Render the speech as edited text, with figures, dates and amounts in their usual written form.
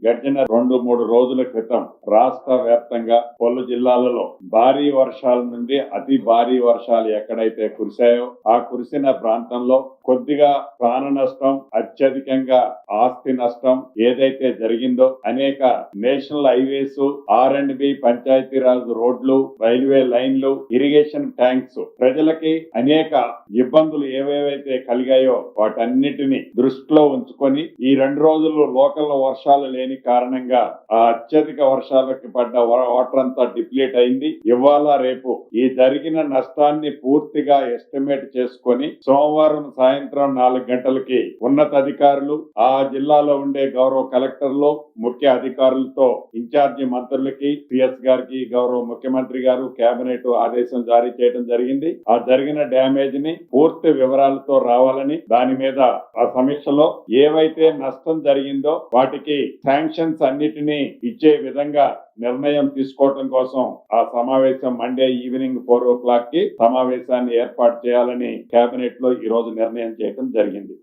గడిచిన 2-3 రోజుల క్రితం రాష్ట్ర వ్యాప్తంగా పలు జిల్లాలలో భారీ వర్షాల నుండి అతి భారీ వర్షాలు ఎక్కడైతే కురిశాయో ఆ కురిసిన ప్రాంతంలో కొద్దిగా ప్రాణ నష్టం, అత్యధికంగా ఆస్తి నష్టం ఏదైతే జరిగిందో అనేక నేషనల్ హైవేస్, R&B, పంచాయతీరాజ్ రోడ్లు, రైల్వే లైన్లు, ఇరిగేషన్ ట్యాంక్స్ ప్రజలకి అనేక ఇబ్బందులు ఏవేవైతే కలిగాయో వాటన్నిటిని దృష్టిలో ఉంచుకొని ఈ 2 రోజులు లోకల్ వర్షాలు లేని కారణంగా ఆ అత్యధిక వర్షాలకి పడ్డ వాటర్ అంతా డిప్లీట్ అయింది. ఇవాళ రేపు ఈ జరిగిన నష్టాన్ని పూర్తిగా ఎస్టిమేట్ చేసుకొని సోమవారం సాయంత్రం 4 గంటలకి ఉన్నతాధికారులు, ఆ జిల్లాలో ఉండే గౌరవ కలెక్టర్లు, ముఖ్య అధికారులతో ఇన్ఛార్జి మంత్రులకి, సిఎస్ గారికి గౌరవ ముఖ్యమంత్రి గారు కేబినెట్ ఆదేశం జారీ చేయడం జరిగింది. ఆ జరిగిన డ్యామేజ్ ని పూర్తి వివరాలతో రావాలని, దాని మీద ఆ సమీక్షలో ఏవైతే నష్టం జరిగిందో వాటికి శాంక్షన్స్ అన్నిటినీ ఇచ్చే విధంగా నిర్ణయం తీసుకోవడం కోసం ఆ సమావేశం మండే ఈవినింగ్ 4 o'clock కి సమావేశాన్ని ఏర్పాటు చేయాలని కేబినెట్ లో ఈ రోజు నిర్ణయం చేయడం జరిగింది.